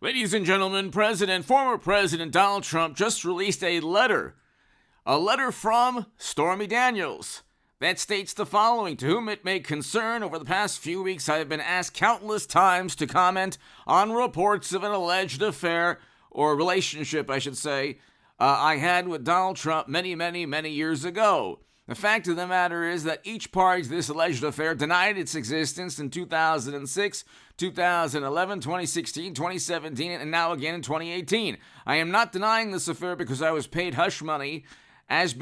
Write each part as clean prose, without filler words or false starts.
Ladies and gentlemen, former President Donald Trump just released a letter from Stormy Daniels that states the following: to whom it may concern, over the past few weeks I have been asked countless times to comment on reports of an alleged affair, or relationship I should say, I had with Donald Trump many years ago. The fact of the matter is that each party to this alleged affair denied its existence in 2006, 2011, 2016, 2017, and now again in 2018. I am not denying this affair because I was paid hush money, as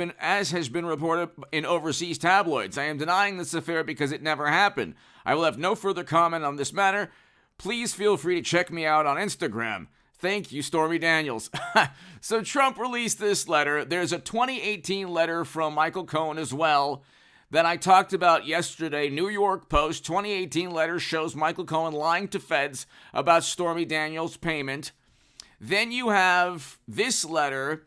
has been reported in overseas tabloids. I am denying this affair because it never happened. I will have no further comment on this matter. Please feel free to check me out on Instagram. Thank you, Stormy Daniels. So Trump released this letter. There's a 2018 letter from Michael Cohen as well that I talked about yesterday. New York Post 2018 letter shows Michael Cohen lying to feds about Stormy Daniels' payment. Then you have this letter,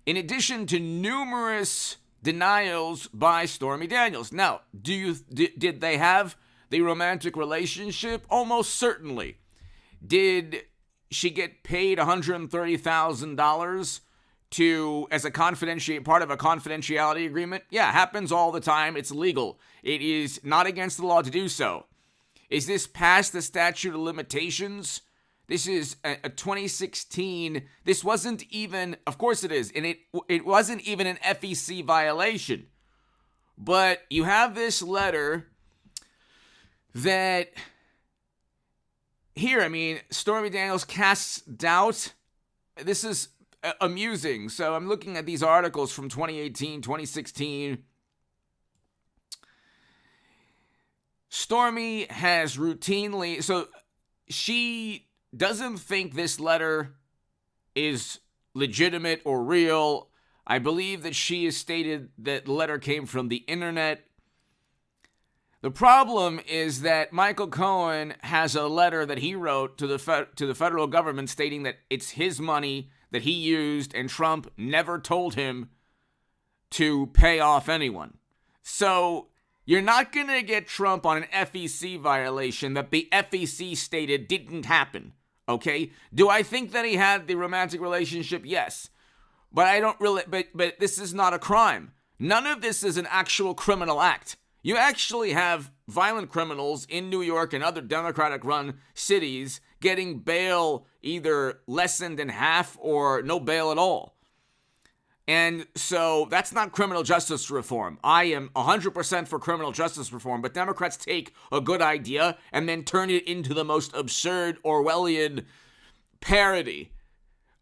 in addition to numerous denials by Stormy Daniels. Now, did they have the romantic relationship? Almost certainly. Did she get paid $130,000 as a part of a confidentiality agreement? Yeah, happens all the time. It's legal. It is not against the law to do so. Is this past the statute of limitations? This is a 2016. This wasn't even, of course it is, and it wasn't even an FEC violation. But you have this letter that here, Stormy Daniels casts doubt. This is amusing. So I'm looking at these articles from 2018, 2016. Stormy has routinely, so she doesn't think this letter is legitimate or real. I believe that she has stated that the letter came from the internet. The problem is that Michael Cohen has a letter that he wrote to the federal government stating that it's his money that he used and Trump never told him to pay off anyone. So you're not going to get Trump on an FEC violation that the FEC stated didn't happen, okay? Do I think that he had the romantic relationship? Yes. But I don't really, but this is not a crime. None of this is an actual criminal act. You actually have violent criminals in New York and other Democratic-run cities getting bail either lessened in half or no bail at all. And so that's not criminal justice reform. I am 100% for criminal justice reform, but Democrats take a good idea and then turn it into the most absurd Orwellian parody.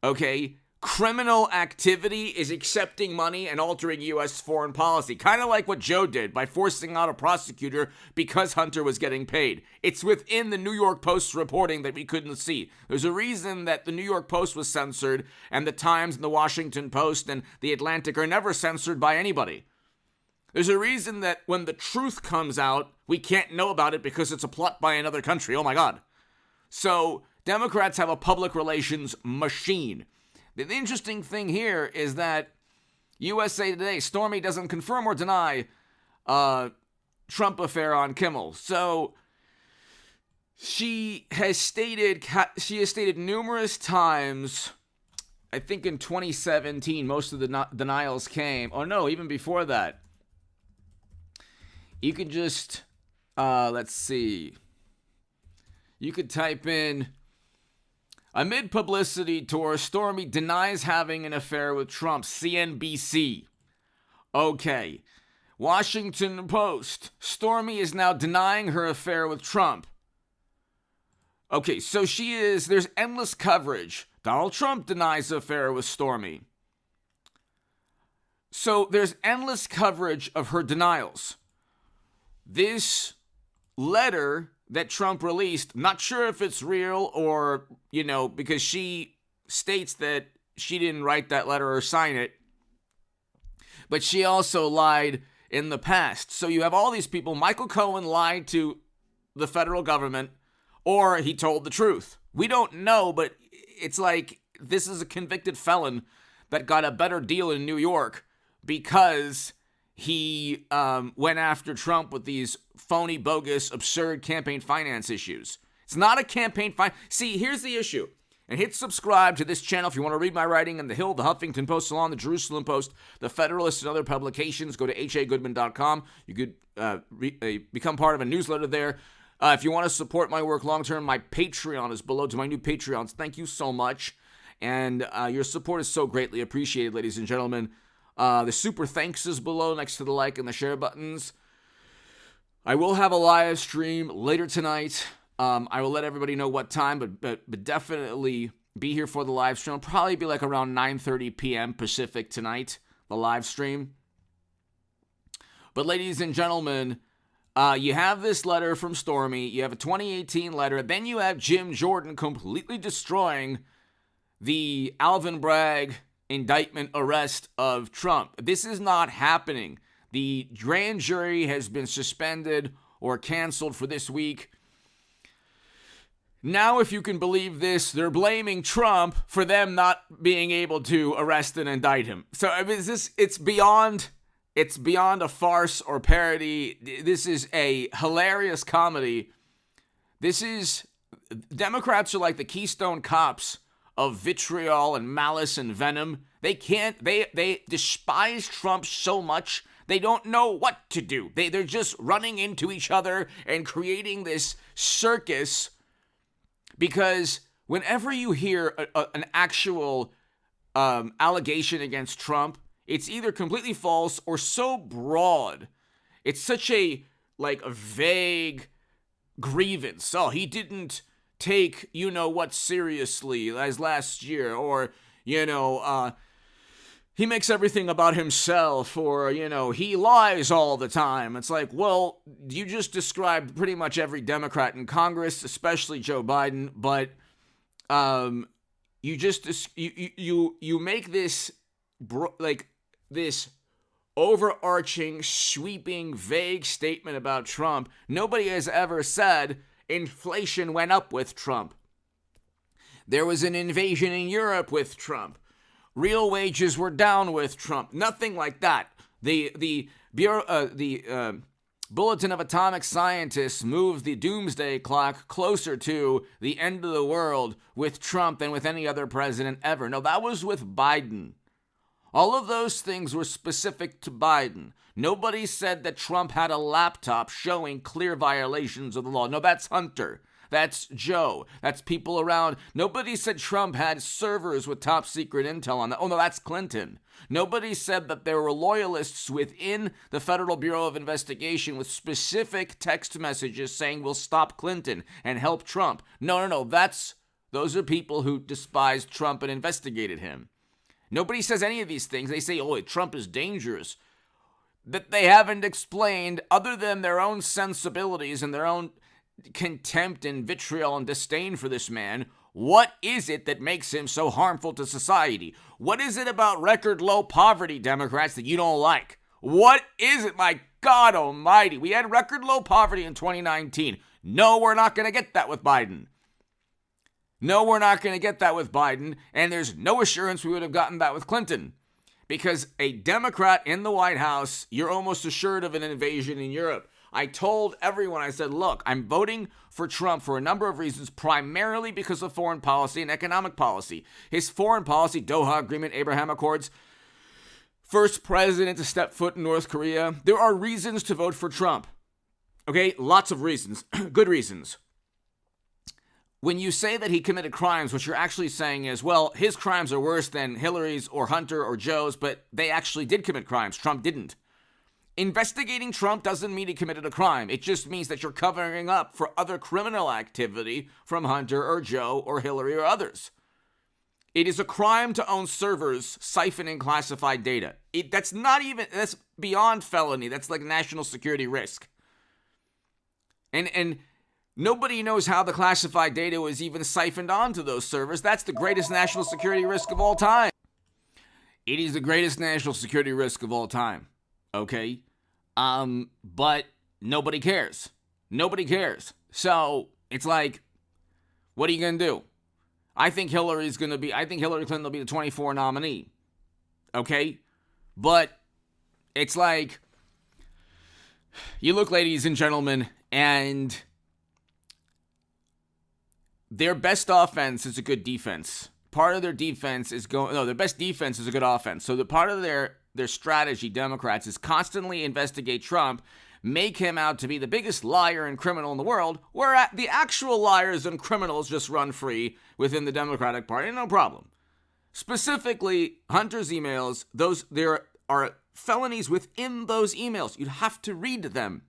Okay? Criminal activity is accepting money and altering U.S. foreign policy, kind of like what Joe did by forcing out a prosecutor because Hunter was getting paid. It's within the New York Post's reporting that we couldn't see. There's a reason that the New York Post was censored, and the Times and the Washington Post and the Atlantic are never censored by anybody. There's a reason that when the truth comes out, we can't know about it because it's a plot by another country. Oh my God. So Democrats have a public relations machine. The interesting thing here is that USA Today, Stormy doesn't confirm or deny Trump affair on Kimmel. So she has stated numerous times, I think in 2017, most of the denials came. Oh no, even before that. You could just, let's see. You could type in, amid publicity tour, Stormy denies having an affair with Trump, CNBC. Okay. Washington Post, Stormy is now denying her affair with Trump. Okay, so there's endless coverage. Donald Trump denies the affair with Stormy. So there's endless coverage of her denials. This letter that Trump released, not sure if it's real or, because she states that she didn't write that letter or sign it, but she also lied in the past. So you have all these people. Michael Cohen lied to the federal government, or he told the truth. We don't know, but it's like this is a convicted felon that got a better deal in New York because he went after Trump with these phony, bogus, absurd campaign finance issues. It's not a campaign See, here's the issue. And hit subscribe to this channel if you want to read my writing in The Hill, The Huffington Post, Salon, The Jerusalem Post, The Federalist, and other publications. Go to hagoodman.com. You could become part of a newsletter there. If you want to support my work long-term, my Patreon is below to my new Patreons. Thank you so much. And your support is so greatly appreciated, ladies and gentlemen. The super thanks is below next to the like and the share buttons. I will have a live stream later tonight. I will let everybody know what time, but definitely be here for the live stream. It'll probably be like around 9:30 p.m. Pacific tonight, the live stream. But ladies and gentlemen, you have this letter from Stormy. You have a 2018 letter. Then you have Jim Jordan completely destroying the Alvin Bragg indictment arrest of Trump. This is not happening. The grand jury has been suspended or canceled for this week. Now, if you can believe this, they're blaming Trump for them not being able to arrest and indict him. So I mean, it's beyond a farce or parody. This is a hilarious comedy. Democrats are like the Keystone Cops of vitriol and malice and venom. They despise Trump so much, they don't know what to do. They're just running into each other and creating this circus, because whenever you hear an actual allegation against Trump, it's either completely false or so broad. It's such a vague grievance. Oh, he didn't take what seriously as last year, or he makes everything about himself, or he lies all the time. It's like, well, you just described pretty much every Democrat in Congress, especially Joe Biden, but you make this this overarching, sweeping, vague statement about Trump. Nobody has ever said inflation went up with Trump. There was an invasion in Europe with Trump. Real wages were down with Trump. Nothing like that. The Bulletin of Atomic Scientists moved the doomsday clock closer to the end of the world with Trump than with any other president ever. No, that was with Biden. All of those things were specific to Biden. Nobody said that Trump had a laptop showing clear violations of the law. No, that's Hunter. That's Joe. That's people around. Nobody said Trump had servers with top secret intel on that. Oh, no, that's Clinton. Nobody said that there were loyalists within the Federal Bureau of Investigation with specific text messages saying we'll stop Clinton and help Trump. No. Those are people who despised Trump and investigated him. Nobody says any of these things. They say, oh, Trump is dangerous. That they haven't explained, other than their own sensibilities and their own contempt and vitriol and disdain for this man. What is it that makes him so harmful to society? What is it about record low poverty, Democrats, that you don't like? What is it? My God almighty. We had record low poverty in 2019. No, we're not going to get that with Biden. No, we're not going to get that with Biden. And there's no assurance we would have gotten that with Clinton. Because a Democrat in the White House, you're almost assured of an invasion in Europe. I told everyone, I said, look, I'm voting for Trump for a number of reasons, primarily because of foreign policy and economic policy. His foreign policy, Doha Agreement, Abraham Accords, first president to step foot in North Korea. There are reasons to vote for Trump. Okay, lots of reasons, good reasons. When you say that he committed crimes, what you're actually saying is, well, his crimes are worse than Hillary's or Hunter or Joe's, but they actually did commit crimes. Trump didn't. Investigating Trump doesn't mean he committed a crime. It just means that you're covering up for other criminal activity from Hunter or Joe or Hillary or others. It is a crime to own servers siphoning classified data. That's beyond felony. That's like national security risk. And nobody knows how the classified data was even siphoned onto those servers. That's the greatest national security risk of all time. It is the greatest national security risk of all time. Okay? But nobody cares. Nobody cares. So it's like, what are you going to do? I think Hillary Clinton will be the 24 nominee. Okay? But it's like, you look, ladies and gentlemen, and their best offense is a good defense. Part of their defense is their best defense is a good offense. So the part of their strategy, Democrats, is constantly investigate Trump, make him out to be the biggest liar and criminal in the world, where the actual liars and criminals just run free within the Democratic Party, no problem. Specifically, Hunter's emails, there are felonies within those emails. You'd have to read them.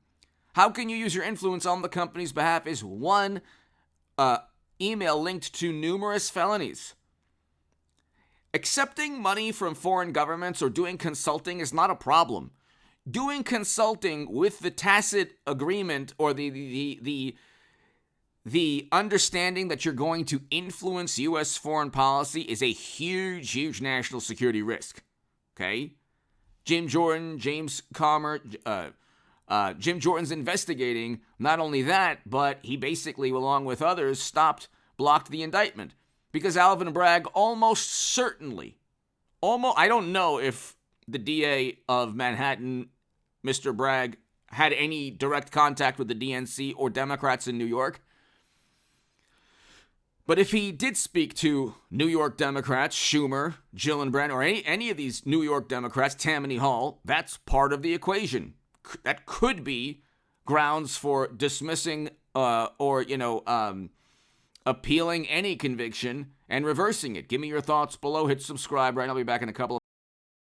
How can you use your influence on the company's behalf is one email linked to numerous felonies. Accepting money from foreign governments or doing consulting is not a problem. Doing consulting with the tacit agreement or the understanding that you're going to influence U.S. foreign policy is a huge, huge national security risk. Okay? Jim Jordan's investigating not only that, but he basically, along with others, blocked the indictment. Because Alvin Bragg almost certainly, I don't know if the DA of Manhattan, Mr. Bragg, had any direct contact with the DNC or Democrats in New York. But if he did speak to New York Democrats, Schumer, Gillibrand, or any of these New York Democrats, Tammany Hall, that's part of the equation. That could be grounds for dismissing appealing any conviction and reversing it. Give me your thoughts below. Hit subscribe right now. I'll be back in a couple of